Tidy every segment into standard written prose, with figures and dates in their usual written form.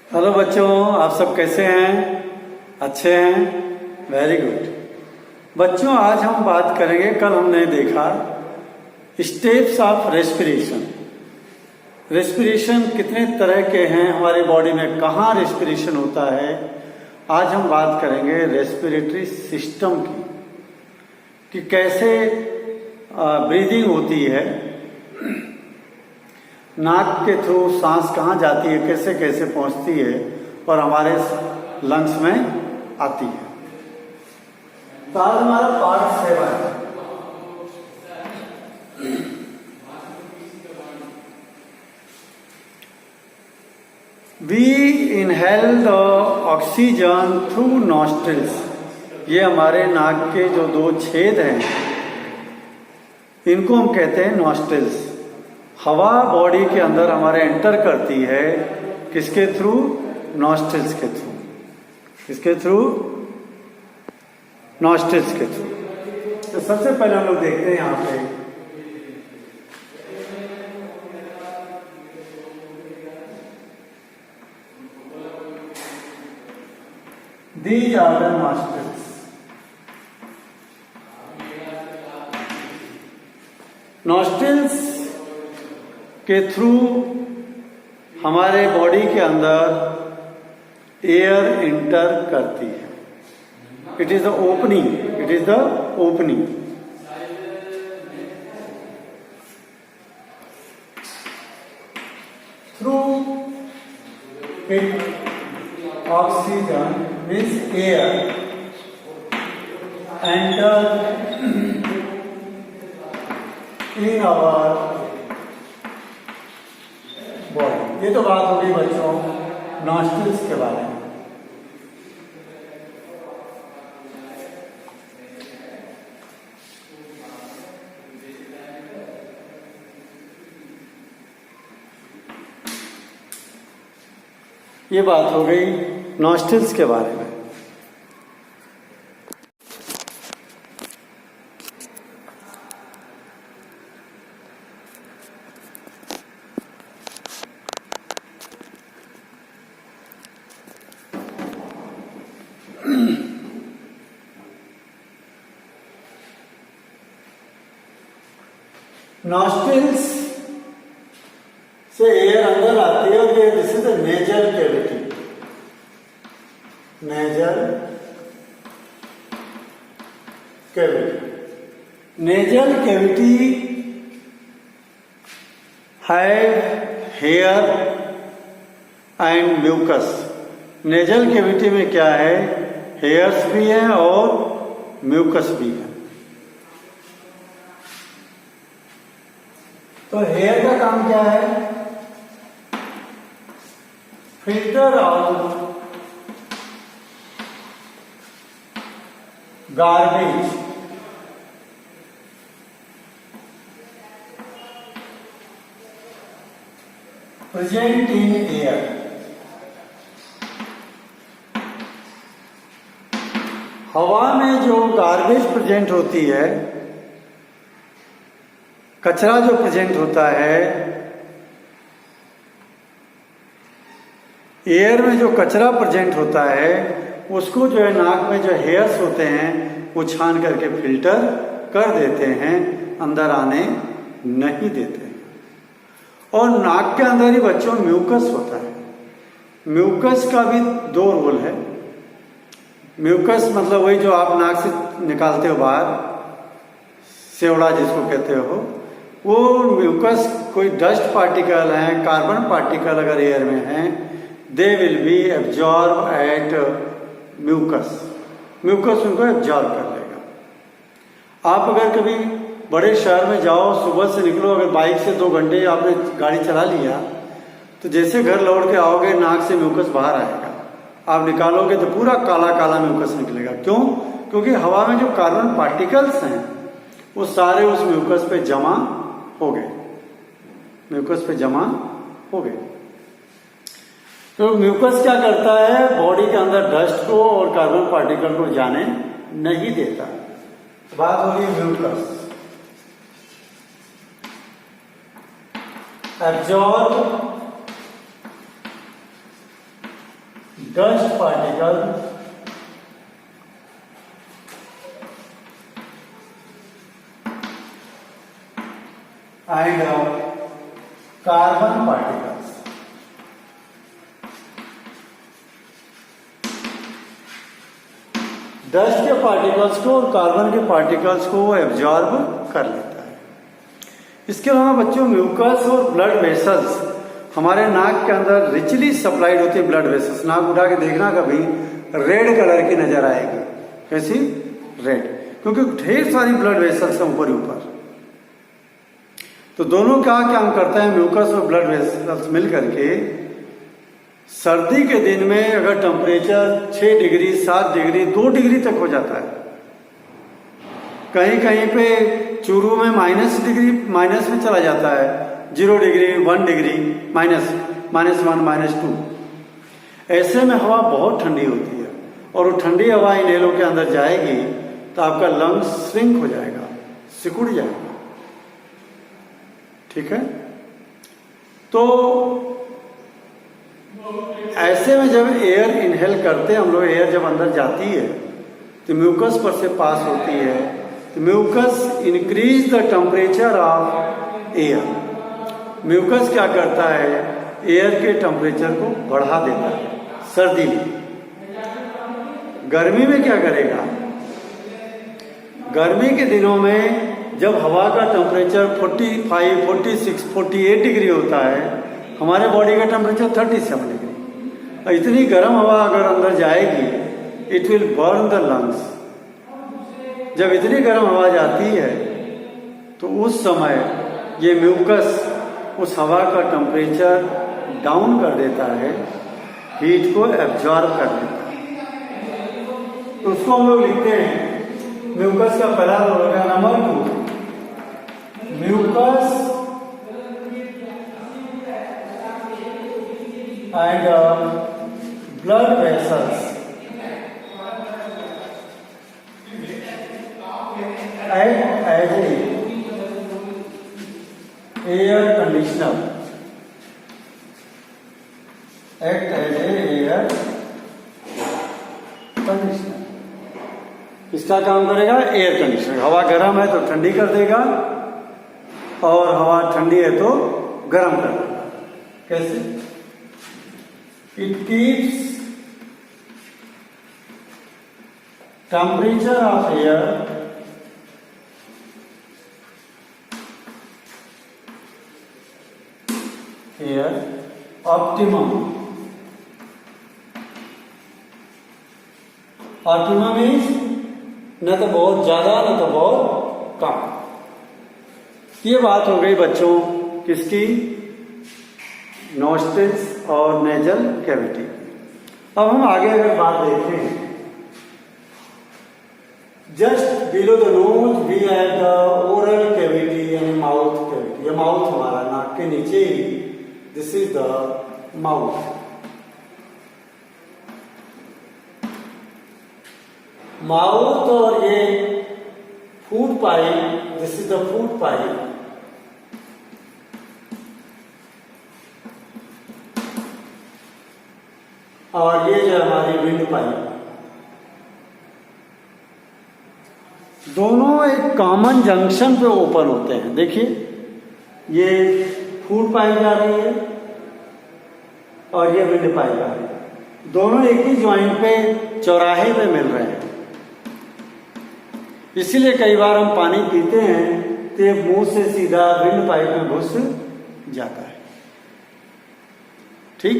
Hello बच्चों, आप सब कैसे हैं? अच्छे हैं? Very good. बच्चों, आज हम बात करेंगे, कल हमने देखा स्टेप्स ऑफ रेस्पिरेशन। रेस्पिरेशन कितने तरह के हैं हमारी बॉडी में, कहाँ रेस्पिरेशन होता है। आज हम बात करेंगे रेस्पिरेटरी सिस्टम की, कि कैसे ब्रीदिंग होती है, नाक के थ्रू सांस कहाँ जाती है, कैसे कैसे पहुंचती है और हमारे लंग्स में आती है। तो आज हमारा पार्ट 7 है। We inhale the oxygen through nostrils. ये हमारे नाक के जो 2 छेद हैं, इनको हम कहते हैं नॉस्ट्रिल्स। हवा बॉडी के अंदर हमारे एंटर करती है, किसके थ्रू? नॉस्ट्रिल्स के थ्रू। किसके थ्रू? नॉस्ट्रिल्स के थ्रू। तो सबसे पहले हम लोग देखते हैं यहां पे these are the nostrils. Nostrils के थ्रू हमारे बॉडी के अंदर एयर इंटर करती है। It is the opening, it is the opening. Through it oxygen means air enter in our body. ये तो बात हो गई बच्चों नॉस्ट्रिल्स के बारे में। ये बात हो गई नॉस्ट्रिल्स के बारे में। नॉस्ट्रिल्स से एयर अंदर आती है और ये this is the nasal cavity. Nasal cavity. Nasal cavity have hair and mucus. Nasal cavity में क्या है? हेयर्स भी है और म्यूकस भी है। तो हेयर का काम क्या है? Filter out garbage present in air. हवा में जो गार्बेज प्रेजेंट होती है, कचरा जो प्रेजेंट होता है, एयर में जो कचरा प्रेजेंट होता है, उसको जो है नाक में जो हेयर्स होते हैं वो छान करके फिल्टर कर देते हैं, अंदर आने नहीं देते हैं। और नाक के अंदर ही बच्चों म्यूकस होता है। म्यूकस का भी 2 रोल है। म्यूकस मतलब वही जो आप नाक से निकालते हो बाहर, सेवड़ा जिसको कहते हो, वो म्यूकस कोई डस्ट पार्टिकल हैं, कार्बन पार्टिकल अगर एयर में हैं, they will be absorb at mucus. Mucus उनको एब्जॉर्ब कर लेगा। आप अगर कभी बड़े शहर में जाओ, सुबह से निकलो, अगर बाइक से 2 घंटे आपने गाड़ी चला लिया, तो जैसे घर लौट के आओगे नाक से म्यूकस बाहर आएगा। आप निकालोगे तो पूरा काला काला म्यूकस निकलेगा। क्यों? क्योंकि हवा में जो कार्बन पार्टिकल्स हैं वो सारे उस म्यूकस पे जमा हो गए। म्यूकस पे जमा हो गए। तो म्यूकस क्या करता है? बॉडी के अंदर डस्ट को और कार्बन पार्टिकल को जाने नहीं देता। बात हो रही है mucus. absorb dust particle and carbon particles. Dust के पार्टिकल्स को और कार्बन के पार्टिकल्स को वो एब्जॉर्ब कर लेता है। इसके अलावा बच्चों म्यूकस और ब्लड वेसल्स हमारे नाक के अंदर रिचली सप्लाइड होती है। ब्लड वेसल्स, नाक उठा के देखना कभी, रेड कलर की नजर आएगी। कैसी? रेड, क्योंकि ढेर सारी ब्लड वेसल्स हैं ऊपर ही ऊपर। तो दोनों का काम करता है, म्यूकस और ब्लड वेसल्स मिल करके सर्दी के दिन में अगर टेम्परेचर 6 डिग्री 7 डिग्री 2 डिग्री तक हो जाता है, कहीं कहीं पे चूरू में माइनस में चला जाता है, 0 डिग्री 1 डिग्री -1 -2। ऐसे में हवा बहुत ठंडी होती है और वो ठंडी हवा इनहेलों के अंदर जाएगी तो आपका लंग्स श्रिंक हो जाएगा, सिकुड़ जाएगा। ठीक है? तो ऐसे में जब एयर इनहेल करते हैं हम लोग, एयर जब अंदर जाती है तो म्यूकस पर से पास होती है, तो mucus increase the temperature of air. Mucus क्या करता है? एयर के टेम्परेचर को बढ़ा देता है सर्दी में। गर्मी में क्या करेगा? गर्मी के दिनों में जब हवा का टेम्परेचर 45, 46, 48 डिग्री होता है, हमारे बॉडी का टेम्परेचर 37 डिग्री। इतनी गर्म हवा अगर अंदर जाएगी, it will burn the lungs. जब इतनी गर्म हवा जाती है तो उस समय ये म्यूकस उस हवा का टेम्परेचर डाउन कर देता है, हीट को एब्जॉर्ब कर देता है। तो उसको हम लोग लिखते हैं, म्यूकस का पहला होगा number 2, mucus and blood vessels act as a air conditioner, act as a air conditioner। किसका काम करेगा? Air conditioner. हवा गर्म है तो ठंडी कर देगा और हवा ठंडी है तो गर्म कर देगा। कैसे? It keeps temperature of air optimum. Optimum means न तो बहुत ज्यादा न तो बहुत कम। ये बात हो गई बच्चों किसकी? नोस्ट्रिल्स और नेजल कैविटी। अब हम आगे अगर बात देखें, just below the nose we have the oral cavity यानी माउथ कैविटी। ये माउथ हमारा नाक के नीचे ही, this is the mouth. Mouth और ये food pipe, this is the food pipe. और ये जो हमारी विंड पाइप, दोनों एक कॉमन जंक्शन पे ओपन होते हैं। देखिए ये फूड पाइप जा रही है और ये विंड पाइप जा रही है, दोनों एक ही ज्वाइंट पे चौराहे पे मिल रहे हैं। इसीलिए कई बार हम पानी पीते हैं तो मुंह से सीधा विंड पाइप में घुस जाता है। ठीक?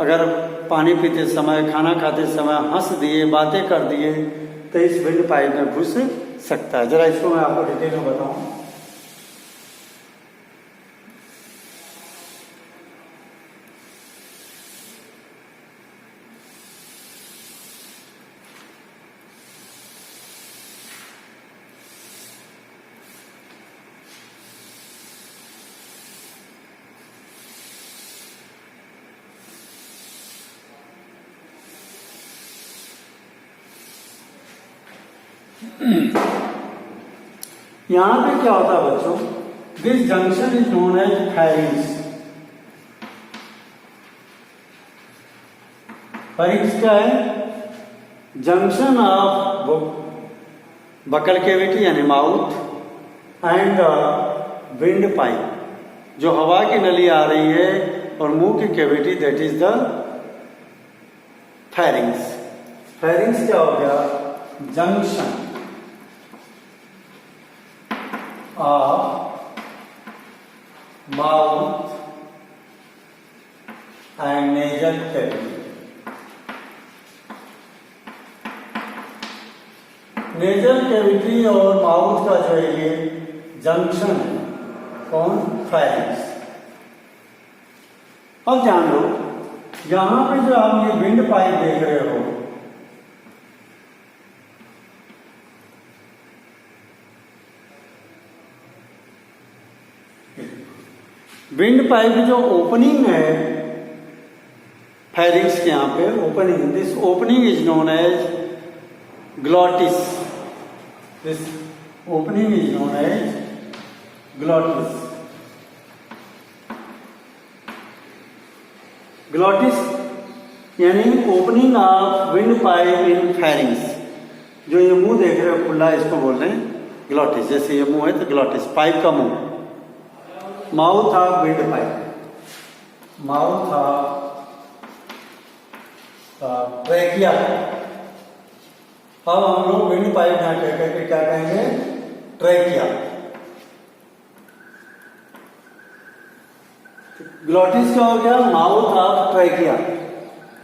अगर पानी पीते समय, खाना खाते समय हंस दिए, बातें कर दिए तो इस विंड पाइप में घुस सकता है। जरा इसको मैं आपको डिटेल में बताऊं। यहां पे क्या होता है बच्चों? This junction is known as pharynx. Pharynx क्या है? जंक्शन ऑफ बकल कैविटी यानी माउथ एंड विंड पाइप, जो हवा की नली आ रही है और मुंह की cavity, that is the pharynx. Pharynx क्या हो गया? Junction of mouth and nasal cavity. Nasal cavity और माउथ का जो है ये जंक्शन है, कौन? फेरिंग्स। अब जान लो, यहां पे जो आप ये विंड पाइप देख रहे हो, विंड पाइप जो ओपनिंग है फेरिंग्स के यहां पे opening, this opening is known as glottis. This opening is known as glottis. Glottis यानी opening of wind pipe in pharynx. जो ये मुंह देख रहे हो खुला, इसको बोल रहे हैं ग्लॉटिस। जैसे ये मुंह है तो ग्लॉटिस, पाइप का मुंह। Mouth of wind pipe, mouth of trachea. अब हम लोग विंड पाइप ना कह करके क्या कहेंगे? ट्रैकिया। ग्लॉटिस क्या हो गया? Mouth of trachea.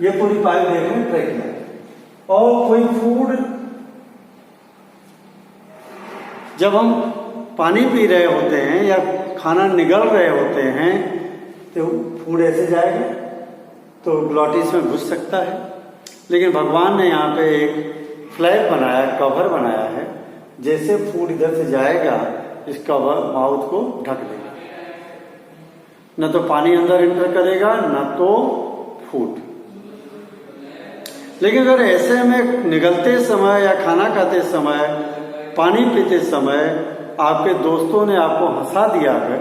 ये पूरी पाइप देख रहे हैं, ट्रैकिया। और कोई फूड, जब हम पानी पी रहे होते हैं या खाना निगल रहे होते हैं तो फूड ऐसे जाएगा तो ग्लॉटिस में घुस सकता है। लेकिन भगवान ने यहाँ पे एक फ्लैप बनाया, कवर बनाया है, जैसे फूड इधर से जाएगा इस कवर माउथ को ढक देगा, न तो पानी अंदर एंटर करेगा न तो फूड। लेकिन अगर ऐसे में निगलते समय या खाना खाते समय, पानी पीते समय आपके दोस्तों ने आपको हंसा दिया है,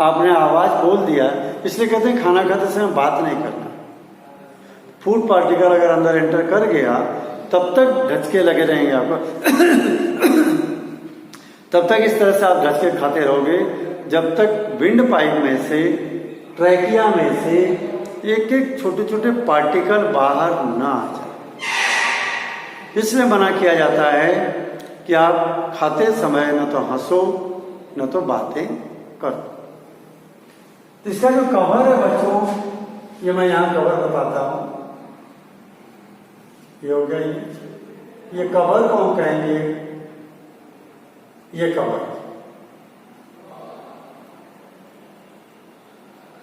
आपने आवाज बोल दिया, इसलिए कहते हैं खाना खाते समय बात नहीं करना। फूड पार्टिकल अगर अंदर एंटर कर गया तब तक ढचके लगे रहेंगे आपको तब तक इस तरह से आप ढचके खाते रहोगे जब तक विंड पाइप में से, ट्रैकिया में से एक एक छोटे छोटे पार्टिकल बाहर ना आ जाए। इसलिए मना किया जाता है कि आप खाते समय न तो हंसो न तो बातें करो। तो इसका जो कवर है बच्चों, ये मैं यहां कवर बताता हूं। ये हो गया, ये कवर को हम कहेंगे, ये कवर,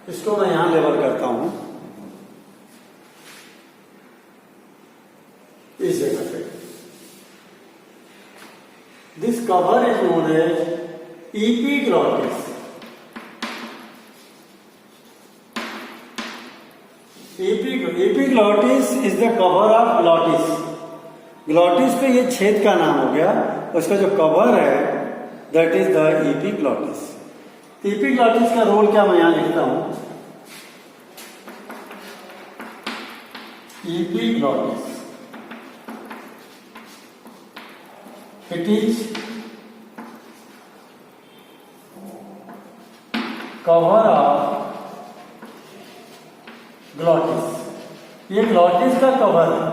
इसको मैं यहां लेवल करता हूं इस जगह पे। This cover is known as epiglottis। epiglottis is the cover of glottis. Glottis पे ये छेद का नाम हो गया, उसका जो कवर है that is the epiglottis। epiglottis का रोल क्या, मैं यहां लिखता हूं, epiglottis, it is cover of glottis। ये ग्लॉटिस का कवर है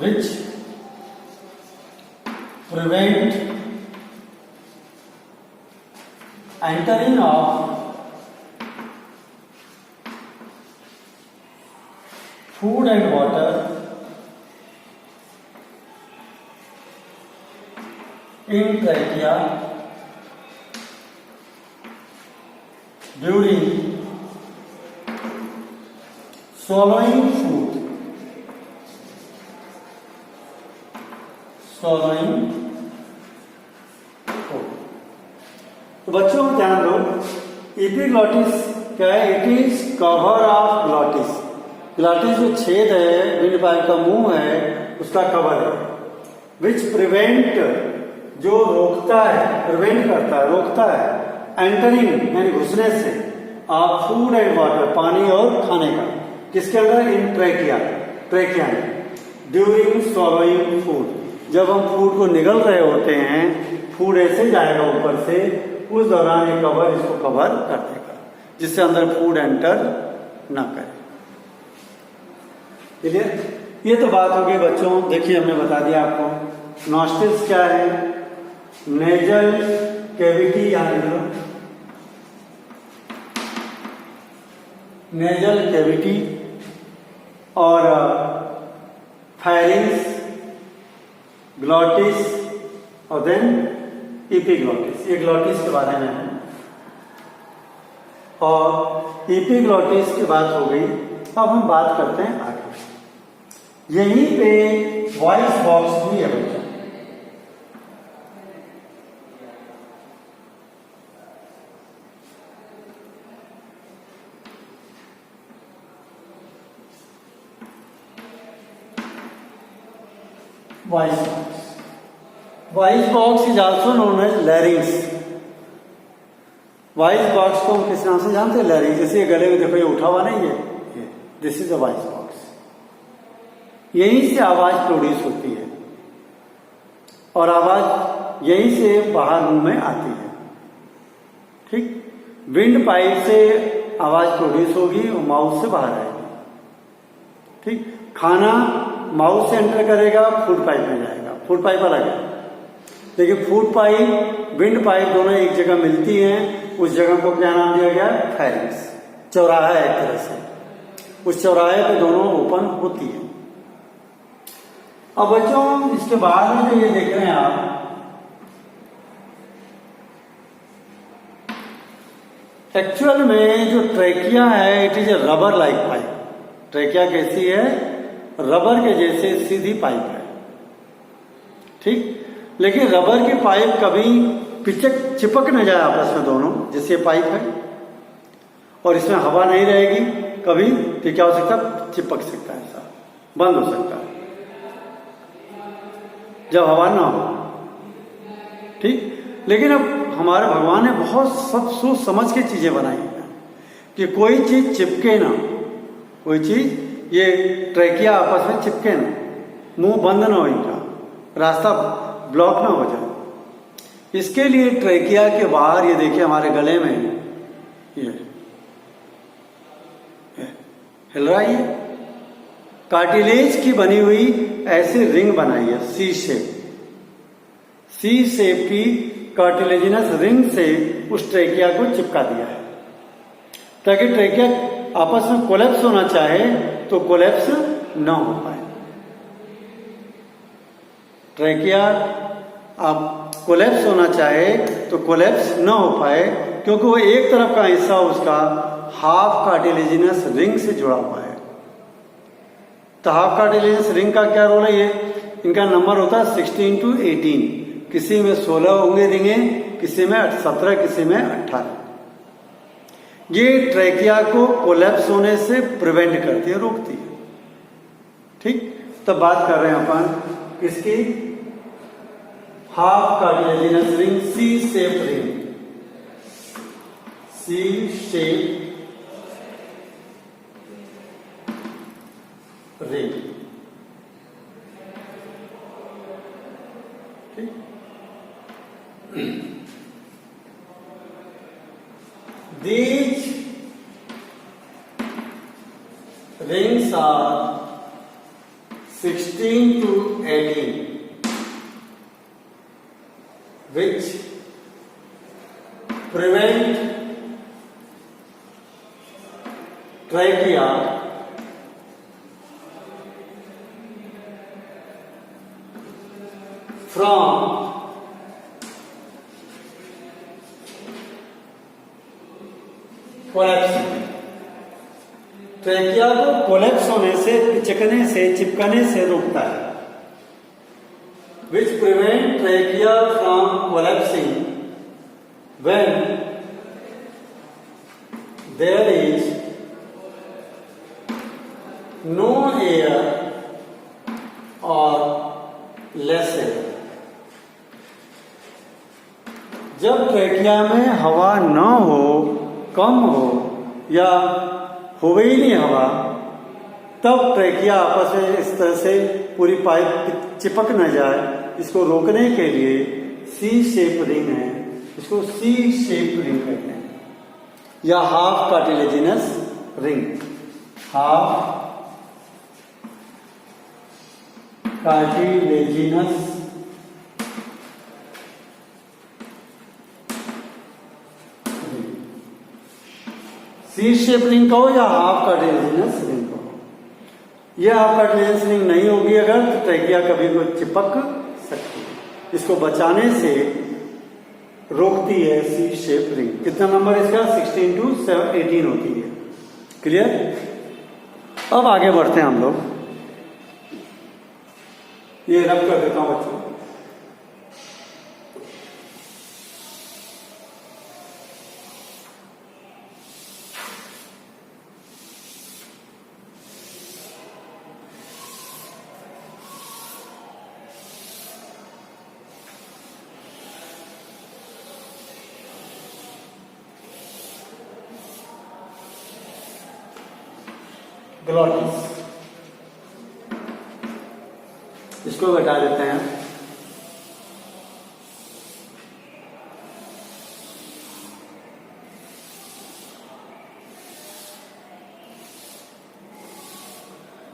which prevent entering of food and water in trachea during swallowing food, swallowing food। तो बच्चों ध्यान दो, epiglottis क्या है? It is cover of glottis. Glottis जो छेद है, विंड पाइप का मुंह है, उसका कवर है। विच प्रिवेंट, जो रोकता है, प्रिवेंट करता है, रोकता है, एंटरिंग यानी घुसने से, ऑफ फूड एंड वाटर, पानी और खाने का, किसके अंदर? इन ट्रैकिया, ट्रैकिया में। ड्यूरिंग स्वॉलोइंग फूड, जब हम फूड को निगल रहे होते हैं, फूड ऐसे जाएगा ऊपर से, उस दौरान ये कवर इसको कवर कर देगा, जिससे अंदर फूड एंटर ना करे। क्लियर? ये तो बात हो गई बच्चों। देखिए हमने बता दिया आपको नॉस्ट्रिल्स क्या है, नेजल कैविटी, यानी नेजल कैविटी, और फायरिंग्स, ग्लॉटिस, और देन एपिग्लॉटिस। ये ग्लॉटिस के बारे में है, और एपिग्लॉटिस की बात हो गई। अब हम बात करते हैं आगे। यहीं पे वॉइस बॉक्स भी है बच्चों। Voice box, voice box is also known as larynx. Voice box को हम किस नाम से जानते हैं? लैरिंग्स। जैसे गले में देखो ये उठा हुआ नहीं है, this is a voice box. यहीं से आवाज प्रोड्यूस होती है और आवाज यहीं से बाहर मुंह में आती है। ठीक, विंड पाइप से आवाज प्रोड्यूस होगी और माउथ से बाहर आएगी। ठीक, खाना माउथ से एंटर करेगा, फूड पाइप में जाएगा। फूड पाइप अलग है, लेकिन फूड पाइप, विंड पाइप दोनों एक जगह मिलती हैं। उस जगह को क्या नाम दिया गया? फेरिंग्स। चौराहा है एक तरह से, उस चौराहे पे दोनों ओपन होती है। अब बच्चों इसके बाद में जो ये देख रहे हैं आप, एक्चुअल में जो ट्रैकिया है, it is a rubber like pipe. Trachea कैसी है? रबर के जैसे सीधी पाइप है। ठीक, लेकिन रबर की पाइप कभी चिपक न जाए आपस में दोनों, जैसे पाइप है, और इसमें हवा नहीं रहेगी कभी, तो क्या हो सकता है? चिपक सकता है, ऐसा बंद हो सकता है जब हवा ना हो। ठीक, लेकिन अब हमारे भगवान ने बहुत सब सोच समझ के चीजें बनाई हैं कि कोई चीज चिपके ना, कोई चीज, ये ट्रैकिया आपस में चिपके ना, मुंह बंद ना हो, इनका रास्ता ब्लॉक ना हो जाए। इसके लिए ट्रैकिया के बाहर ये देखिए हमारे गले में ये हिल रहा है, कार्टिलेज की बनी हुई ऐसी रिंग बनाई है, सी शेप की कार्टिलेजिनस रिंग से उस ट्रैकिया को चिपका दिया है, ताकि ट्रैकिया आपस में कोलैप्स होना चाहे तो कोलैप्स ना हो पाए। ट्रैकिया आप कोलैप्स होना चाहे तो कोलैप्स ना हो पाए, क्योंकि वो एक तरफ का हिस्सा उसका हाफ कार्टिलेजिनस रिंग से जुड़ा हुआ है। तो हाफ कार्टिलेजिनस रिंग का क्या रोल है? ये इनका नंबर होता है 16 to 18। किसी में 16 होंगे रिंगे, किसी में 17, किसी में 18। ये ट्रैकिया को कोलैप्स होने से प्रिवेंट करती है, रोकती है। ठीक, तब बात कर रहे हैं अपन इसकी हाफ कार्टिलेजिनस रिंग, सी शेप रिंग, सी शेप रिंग। ठीक, these rings are 16 to 18, which prevent trachea from collapse. Trachea को कोलैप्स होने से, पिचकने से, चिपकने से रोकता है। Which prevent trachea from collapsing when there is no air और लेस एयर। जब ट्रैकिया में हवा न हो, कम हो, या हो ही नहीं हवा, तब ट्रैकिया आपस में इस तरह से पूरी पाइप चिपक न जाए, इसको रोकने के लिए सी शेप रिंग है, इसको सी शेप रिंग कहते हैं, या half cartilaginous ring, half cartilaginous C shape ring कहो या हाफ कार्टिलेजिनस रिंग कहो। यह हाफ कार्टिलेजिनस रिंग नहीं होगी अगर तो ट्रैकिया कभी को चिपक सकती है, इसको बचाने से रोकती है सी शेप रिंग। कितना नंबर इसका 16 to 18 होती है। क्लियर? अब आगे बढ़ते हैं हम लोग। ये रब कर देता हूं बच्चों। ग्लॉटिस, इसको बता देते हैं।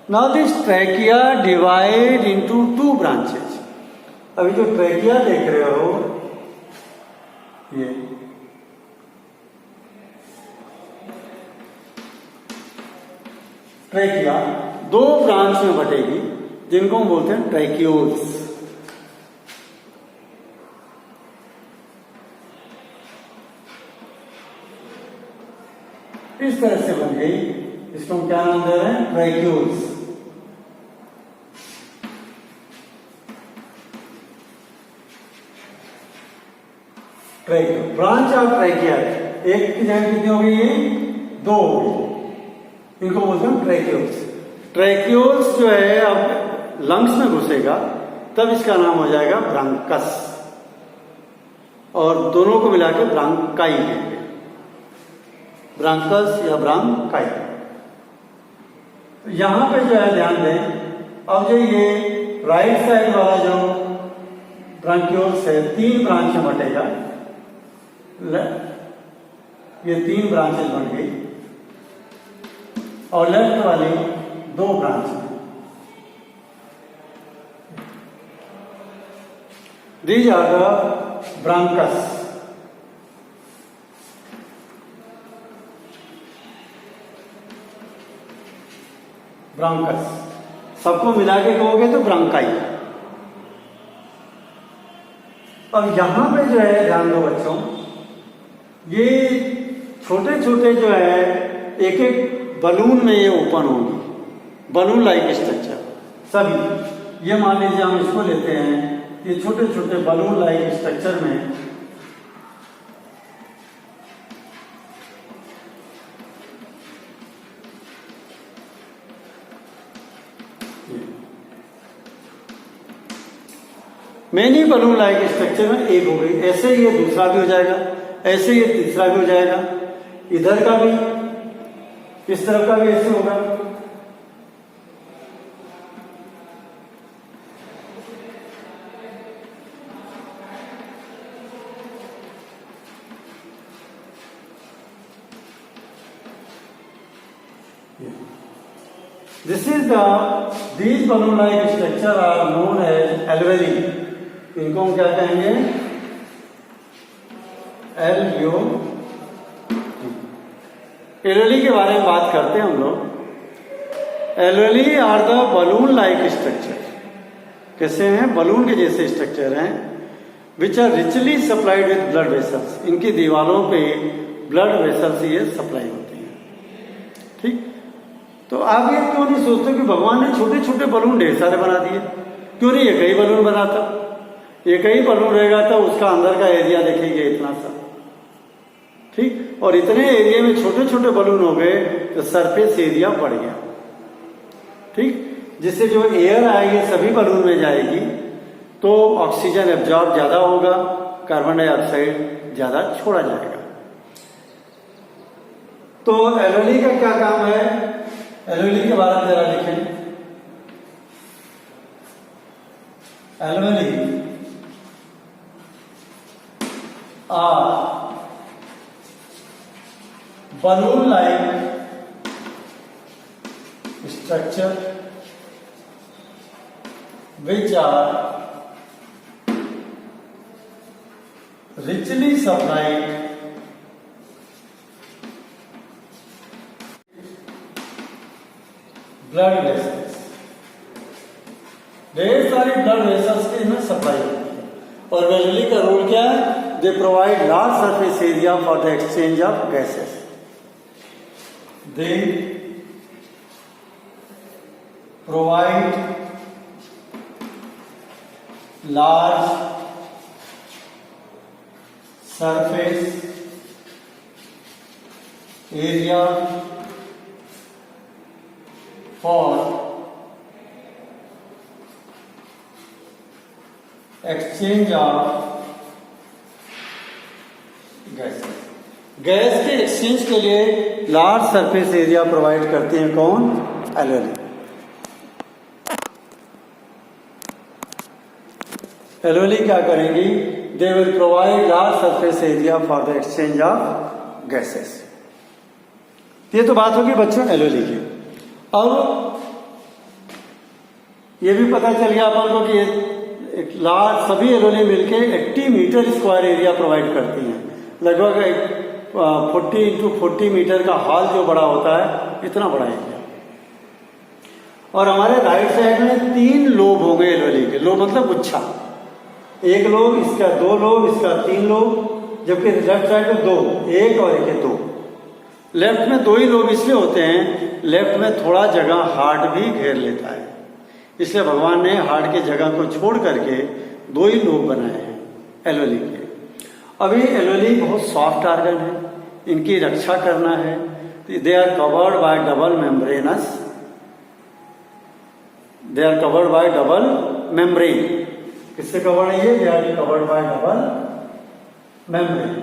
Now this trachea divide into 2 branches. अभी जो ट्रैकिया देख रहे हो ये ट्रैकिया 2 ब्रांच में बटेगी, जिनको हम बोलते हैं ट्रैक्यूल्स। इस तरह से बन गई, इसको हम क्या नाम दे रहे हैं? ट्रैक्यूल्स। ट्रैक्यूल ब्रांच ऑफ ट्रैकिया, एक की जगह कितनी हो गई? ये 2 हो गई, इनको बोलते हैं ट्रैक्यूल्स। ट्रैक्यूल्स जो है अब लंग्स में घुसेगा तब इसका नाम हो जाएगा ब्रांकस, और दोनों को मिला के ब्रांकाई कहेंगे, ब्रांकस या ब्रांकाई। यहां पे जो है ध्यान दें, अब जो ये राइट साइड वाला जो ब्रांक्यूल्स है 3 ब्रांच में बटेगा, ये 3 ब्रांचेस बन गई, और लेफ्ट वाली 2 ब्रांच में। These are the bronchus. Bronchus सबको मिला के कहोगे तो ब्रांकाई। अब यहां पे जो है ध्यान दो बच्चों, ये छोटे छोटे जो है एक एक बलून में ये ओपन होंगी, बलून लाइक स्ट्रक्चर सभी। ये मान लीजिए हम इसको लेते हैं, ये छोटे छोटे बलून लाइक स्ट्रक्चर में मेनी बलून लाइक स्ट्रक्चर में एक हो गई, ऐसे ये दूसरा भी हो जाएगा, ऐसे ये तीसरा भी हो जाएगा, इधर का भी, इस तरफ का भी ऐसे होगा। This is these balloon like structure are known as alveoli. इनको हम क्या कहेंगे? एल्वेली के बारे में बात करते हैं हम लोग। Alveoli are the balloon like structure. कैसे हैं? बलून के जैसे स्ट्रक्चर हैं, which are richly supplied with blood vessels. इनकी दीवारों पे ब्लड वेसल्स ये सप्लाई होती हैं। ठीक, तो आप ये क्यों नहीं सोचते कि भगवान ने छोटे छोटे बलून ढेर सारे बना दिए? क्यों नहीं एक ही बलून बनाता? एक ही बलून रहेगा तो उसका अंदर का एरिया देखेंगे इतना सा, ठीक, और इतने एरिया में छोटे छोटे बलून हो गए तो सरफेस एरिया बढ़ गया, ठीक, जिससे जो एयर आएगी सभी बलून में जाएगी तो ऑक्सीजन एब्जॉर्ब ज्यादा होगा, कार्बन डाइऑक्साइड ज्यादा छोड़ा जाएगा। तो एल्वेली का क्या काम है? एल्वेली के बारे में जरा लिखें। Alveoli are balloon like structure which are richly supplied blood vessels। ढेर सारी ब्लड वेसल्स की इसमें सप्लाई होती है। और एल्वेली का रोल क्या है? They provide large surface area for the exchange of gases. They provide large surface area for exchange of gases। Gas के एक्सचेंज के लिए लार्ज सरफेस एरिया प्रोवाइड करते हैं कौन? एल्वेली। एल्वेली क्या करेंगी? They will provide large surface area for the exchange of gases. ये तो बात होगी बच्चों एल्वेली की। अब ये भी पता चल गया अपन को कि एक लार्ज सभी एल्वेली मिलके 80 मीटर स्क्वायर एरिया प्रोवाइड करती हैं। लगभग 40 इंटू 40 मीटर का हॉल जो बड़ा होता है, इतना बड़ा एरिया। और हमारे राइट साइड में 3 लोब होंगे एल्वेली के। लोब मतलब गुच्छा। एक लोब, इसका 2 लोब, इसका 3 लोब, जबकि लेफ्ट साइड में 2, एक और एक है 2। लेफ्ट में 2 ही लोब इसलिए होते हैं, लेफ्ट में थोड़ा जगह हार्ट भी घेर लेता है, इसलिए भगवान ने हार्ट की जगह को छोड़ करके 2 ही लोब बनाए हैं एल्वेली के। अभी एल्वेली बहुत सॉफ्ट आर्गन है, इनकी रक्षा करना है। They are covered by double membranes, they are covered by double membrane. किससे कवर्ड है ये? They are covered by double membrane.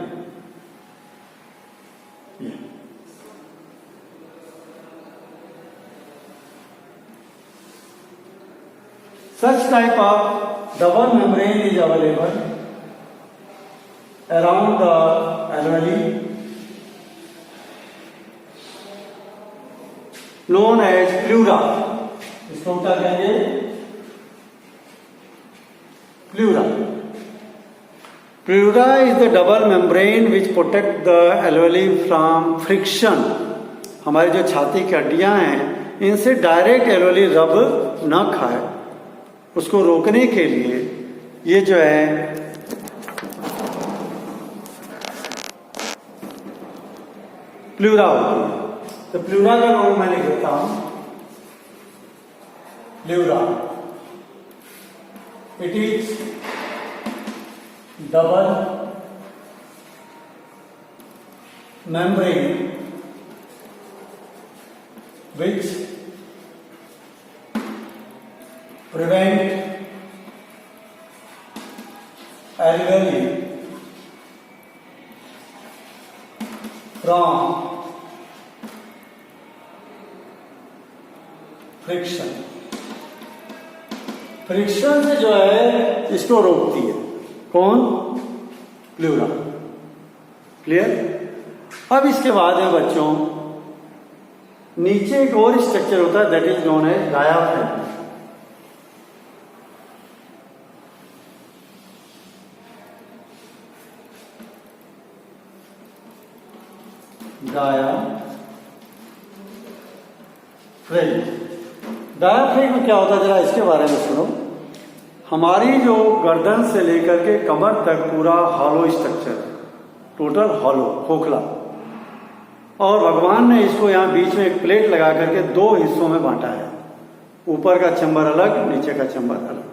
Such type of double membrane is available around the alveoli, known as pleura। इसको क्या कहेंगे? Pleura। Pleura is the double membrane which protect the alveoli from friction। हमारी जो छाती की हड्डियां हैं, इनसे डायरेक्ट एल्वेली रब न खाए, उसको रोकने के लिए ये जो है प्लूरा होती है। तो प्लूरा का नाम मैं लिख देता हूं, pleura. It is double membrane which prevent alveoli from friction। Friction से जो है इसको रोकती है कौन? प्लूरा। क्लियर? अब इसके बाद है बच्चों, नीचे एक और स्ट्रक्चर होता है, that is known as diaphragm. Diaphragm में क्या होता है, जरा इसके बारे में सुनो। हमारी जो गर्दन से लेकर के कमर तक पूरा हॉलो स्ट्रक्चर, टोटल हॉलो, खोखला। और भगवान ने इसको यहाँ बीच में एक प्लेट लगा करके 2 हिस्सों में बांटा है। ऊपर का चैम्बर अलग, नीचे का चैम्बर अलग।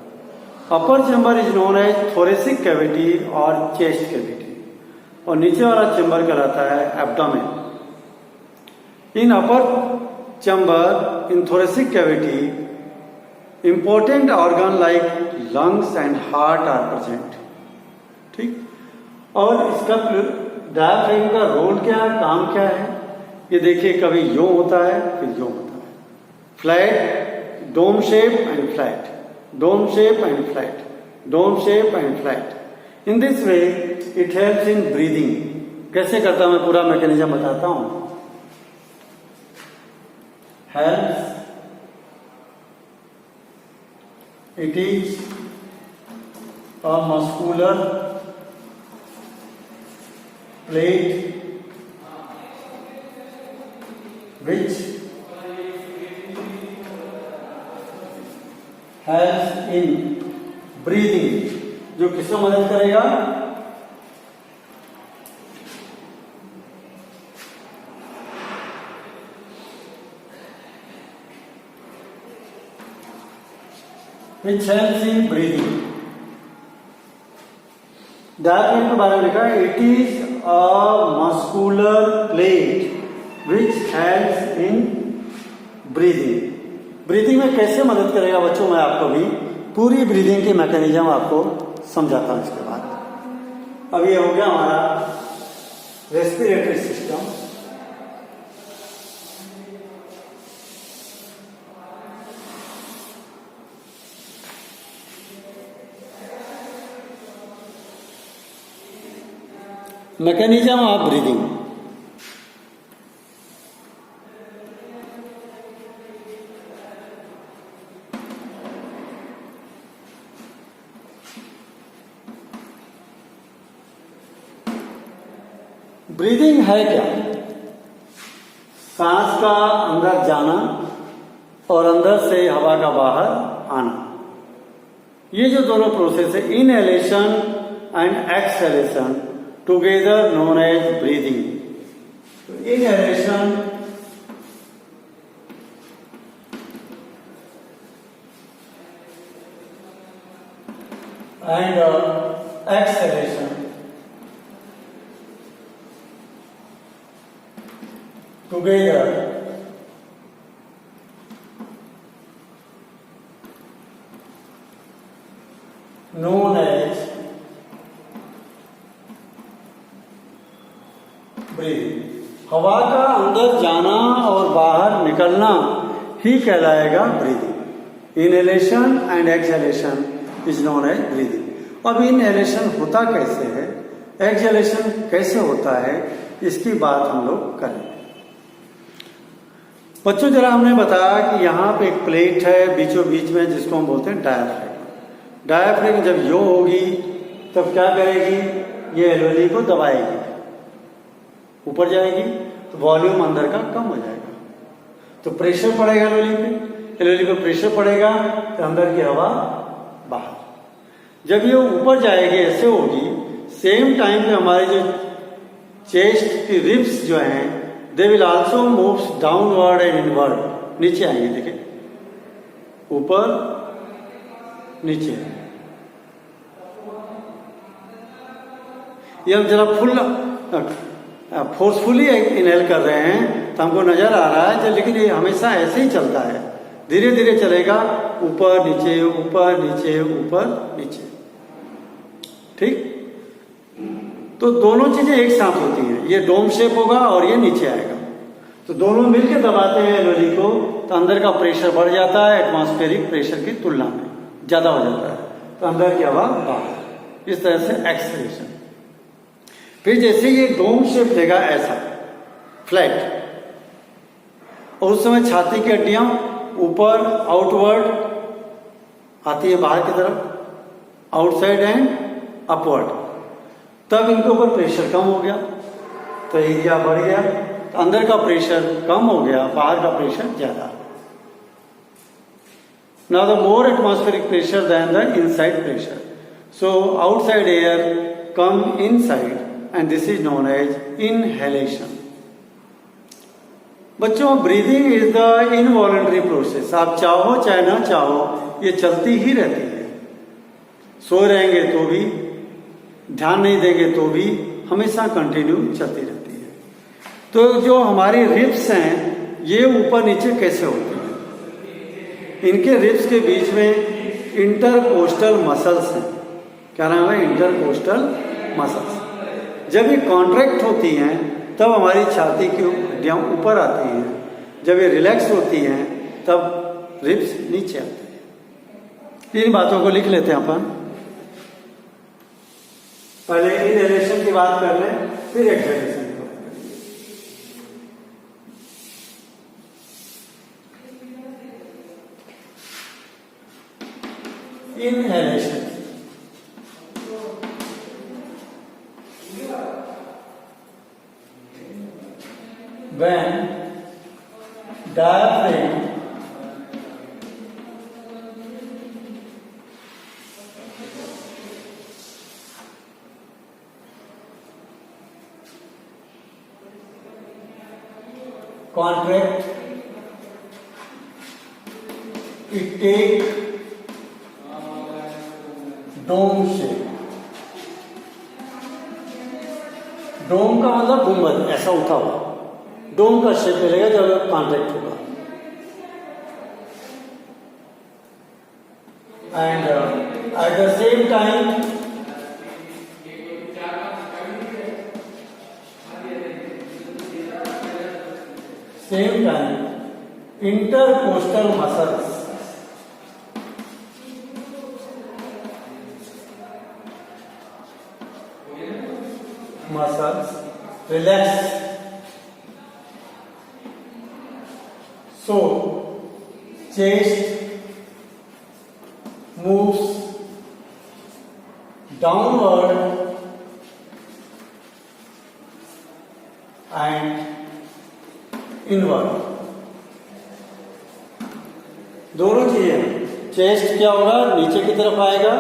Upper chamber is known as thoracic cavity और चेस्ट कैविटी, और नीचे वाला चैम्बर कहलाता है abdomen. In upper chamber, in thoracic cavity, important organ like lungs and heart are present. ठीक? और इसका डायाफ्राम का रोल क्या है, काम क्या है? ये देखिए, कभी यूं होता है, फिर यूं होता है। Flat, dome shape and flat, dome shape and flat, dome shape and flat. In this way it helps in breathing. कैसे करता मैं पूरा मैकेनिज्म बताता हूं। Helps, it is a muscular plate which helps in breathing, जो किसमें मदद करेगा, which helps in breathing। Diaphragm के बारे में लिखा है, it is a muscular plate which helps in breathing. Breathing में कैसे मदद करेगा बच्चों, मैं आपको भी पूरी ब्रीदिंग की मैकेनिज्म आपको समझाता हूं इसके बाद। अब ये हो गया हमारा respiratory system. Mechanism of breathing. Breathing है क्या? सांस का अंदर जाना और अंदर से हवा का बाहर आना, ये जो दोनों प्रोसेस है, inhalation and exhalation, together known as breathing। Inhalation and exhalation together known as breathing. हवा का अंदर जाना और बाहर निकलना ही कहलाएगा breathing. Inhalation and exhalation is known as breathing. अब इनहेलेशन होता कैसे है, एक्सहेलेशन कैसे होता है, इसकी बात हम लोग करें। बच्चों जरा हमने बताया कि यहाँ पे एक प्लेट है बीचों बीच में, जिसको हम बोलते हैं डायाफ्राम। डायाफ्राम जब यो होगी तब क्या करेगी, ये एलवेली को दबाएगी, ऊपर जाएगी तो वॉल्यूम अंदर का कम हो जाएगा, तो प्रेशर पड़ेगा एलवेली पे, एलवेली पे प्रेशर पड़ेगा तो अंदर की हवा बाहर। जब ये ऊपर जाएगी ऐसे होगी, सेम टाइम पे हमारे जो चेस्ट की रिब्स जो हैं, they will also moves downward and inward, नीचे आएंगे, देखिए ऊपर नीचे। ये हम जरा फुल फोर्सफुली इनहेल कर रहे हैं तो हमको नजर आ रहा है, लेकिन ये हमेशा ऐसे ही चलता है, धीरे धीरे चलेगा, ऊपर नीचे ऊपर नीचे ऊपर नीचे, ठीक। तो दोनों चीजें एक साथ होती हैं, ये डोम शेप होगा और ये नीचे आएगा, तो दोनों मिलकर दबाते हैं एलवेली को, तो अंदर का प्रेशर बढ़ जाता है, एटमॉस्फेरिक प्रेशर की तुलना में ज्यादा हो जाता है, तो अंदर की हवा बाहर। इस तरह से एक्सहेलेशन। फिर जैसे ये डोम शेप देगा ऐसा फ्लैट, और उस समय छाती की हड्डियां ऊपर आउटवर्ड आती है, बाहर की तरफ, आउटसाइड एंड अपवर्ड, तब इनके ऊपर प्रेशर कम हो गया तो एरिया बढ़ गया, तो अंदर का प्रेशर कम हो गया, बाहर का प्रेशर ज्यादा। Now the more atmospheric pressure than the inside pressure, so outside air come inside and this is known as inhalation। बच्चों breathing is the involuntary process, आप चाहो चाहे ना चाहो ये चलती ही रहती है, सो रहेंगे तो भी, ध्यान नहीं देंगे तो भी, हमेशा कंटिन्यू चलती रहती है। तो जो हमारी रिब्स हैं ये ऊपर नीचे कैसे होती हैं, इनके रिब्स के बीच में इंटरकोस्टल मसल्स हैं। क्या नाम है, इंटरकोस्टल मसल्स। जब ये कॉन्ट्रैक्ट होती हैं तब हमारी छाती की हड्डियां ऊपर आती हैं, जब ये रिलैक्स होती हैं तब रिब्स नीचे आते हैं। इन बातों को लिख लेते हैं अपन। पहले इनहेलेशन की बात कर लें, फिर एक्सहेलेशन की बात करें। Inhalation when diaphragm contract, it take dome shape। डोम का मतलब गुंबद, ऐसा उठा हुआ डोम का शेप मिलेगा जब कॉन्ट्रैक्ट होगा। And at the same time intercostal muscles relax. So, chest moves downward and inward। दोनों चीजें, चेस्ट क्या होगा, नीचे की तरफ आएगा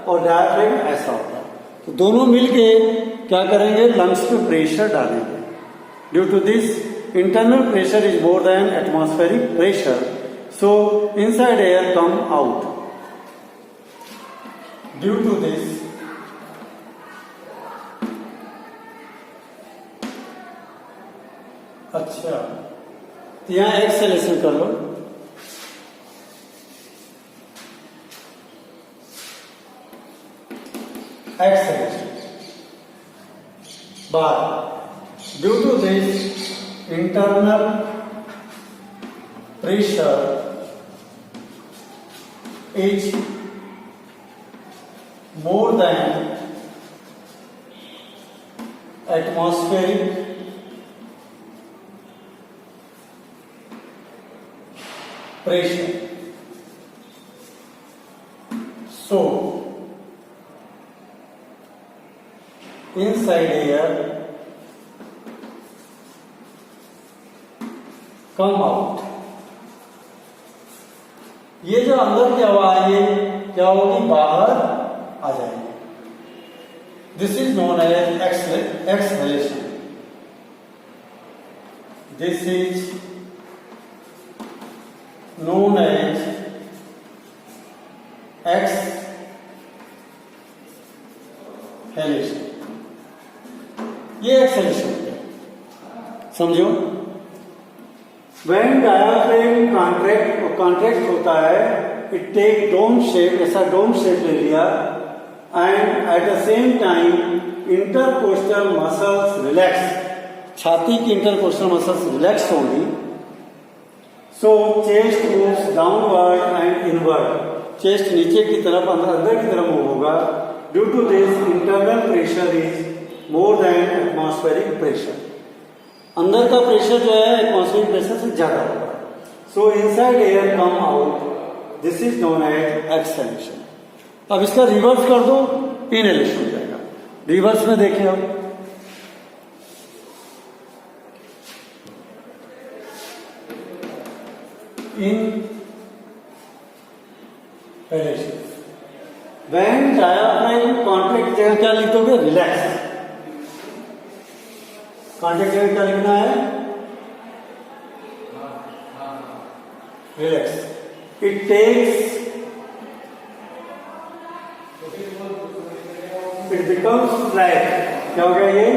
और डायफ्रैगम ऐसा होगा। तो दोनों मिलके क्या करेंगे, लंग्स पे प्रेशर डालेंगे। Due to this internal pressure is more than atmospheric pressure, so inside air come out। due to this अच्छा, तो यहां एक्सहेलेशन कर लो। Exhalation but due to this internal pressure is more than atmospheric pressure, so inside air come out। ये जो अंदर की हवा है ये क्या होगी, बाहर आ जाएगी। This is known as exhalation. This is known as exhalation. ये एक्सहेलेशन है, समझो। When diaphragm contract होता है, it take dome shape, ऐसा डोम शेप ले लिया, and at the same time intercostal muscles relax, छाती की intercostal muscles relax होंगी, so chest moves downward and inward, chest नीचे की तरफ अंदर की तरफ मूव होगा। due to this internal pressure is more than atmospheric pressure, अंदर का प्रेशर जो है एटमॉस्फेरिक प्रेशर से ज्यादा होगा। So inside air come out, this is known as exhalation. अब इसका रिवर्स कर दो, इनहेलेशन हो जाएगा। रिवर्स में देखें अब, इनहेलेशन व्हेन डायफ्राम कॉन्ट्रैक्ट जगह क्या लिख दोगे, रिलैक्स। कॉन्ट्रैक्ट जगह क्या लिखना है, relax. It takes, it becomes flat. क्या हो गया ये,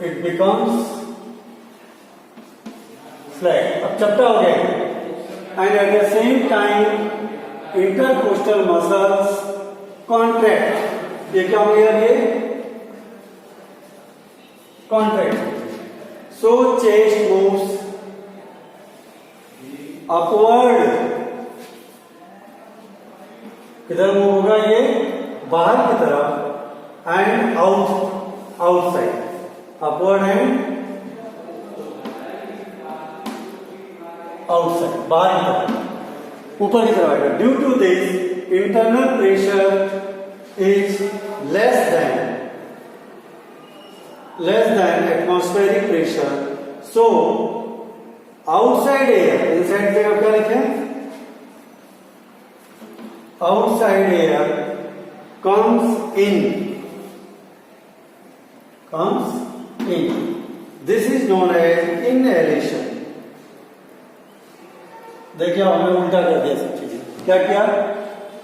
इट बिकम्स फ्लैट, अब चपटा हो गया। And at the same time intercostal muscles contract. ये क्या हो गया, ये contract, so chest moves upward, किधर मूव होगा ये, बाहर की तरफ, and outside, upward and outside, बाहर की तरफ, ऊपर की तरफ आएगा। Due to this internal pressure is less than atmospheric pressure, so outside air, inside जगह क्या लिखे, outside air comes in, this is known as inhalation। देखिए हमने उल्टा कर दिया सब चीजें, क्या किया,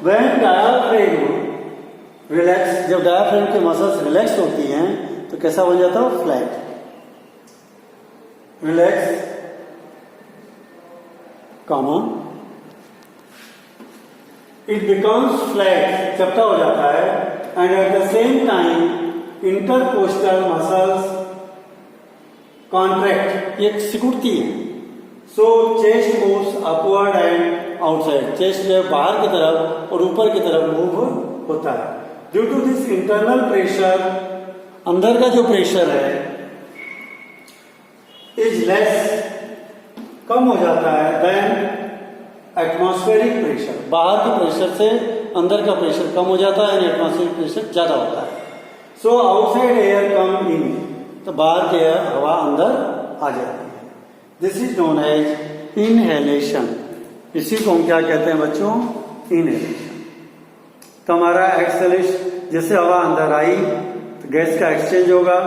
when diaphragm रिलैक्स, जब डायफ्राम के मसल्स रिलैक्स होती हैं तो कैसा बन जाता है, flat, relax comma, it becomes flat, चपटा हो जाता है, and at the same time intercostal muscles contract, ये सिकुड़ती है, so chest moves upward and outside, chest जो है बाहर की तरफ और ऊपर की तरफ मूव होता है। Due to this internal pressure, अंदर का जो प्रेशर है, इज लेस, कम हो जाता है, देन एटमॉस्फेरिक प्रेशर, बाहर के प्रेशर से अंदर का प्रेशर कम हो जाता है, एटमॉस्फेरिक प्रेशर ज्यादा होता है। सो आउटसाइड एयर कम इन, तो बाहर की हवा अंदर आ जाती है। This is known as inhalation, इसी को हम क्या कहते हैं बच्चों, इनहेलेशन। तो हमारा एक्सहेलेशन, जैसे हवा अंदर आई तो गैस का एक्सचेंज होगा,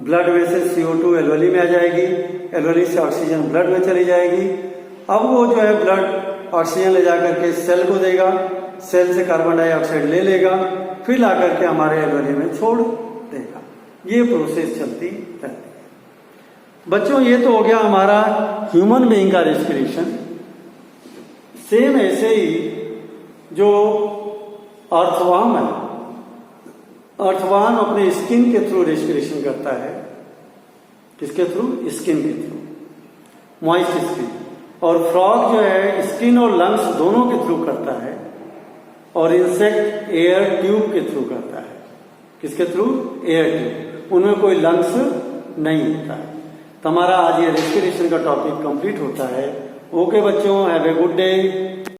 ब्लड में से CO2 एल्वेली में आ जाएगी, एल्वेली से ऑक्सीजन ब्लड में चली जाएगी। अब वो जो है ब्लड ऑक्सीजन ले जाकर के सेल को देगा, सेल से कार्बन डाइऑक्साइड ले लेगा, फिर ला करके हमारे एल्वेली में छोड़ देगा। ये प्रोसेस चलती रहती है। बच्चों ये तो हो गया हमारा ह्यूमन बीइंग का रेस्पिरेशन। सेम ऐसे ही जो अर्थवार्म है, अर्थवार्म अपने स्किन के थ्रू रेस्पिरेशन करता है, किसके थ्रू, स्किन के थ्रू, मॉइस्ट स्किन। और फ्रॉग जो है स्किन और लंग्स दोनों के थ्रू करता है, और इंसेक्ट एयर ट्यूब के थ्रू करता है, किसके थ्रू, एयर ट्यूब, उनमें कोई लंग्स नहीं होता है। तो हमारा आज ये रेस्पिरेशन का टॉपिक कंप्लीट होता है। ओके बच्चों, हैव ए गुड डे।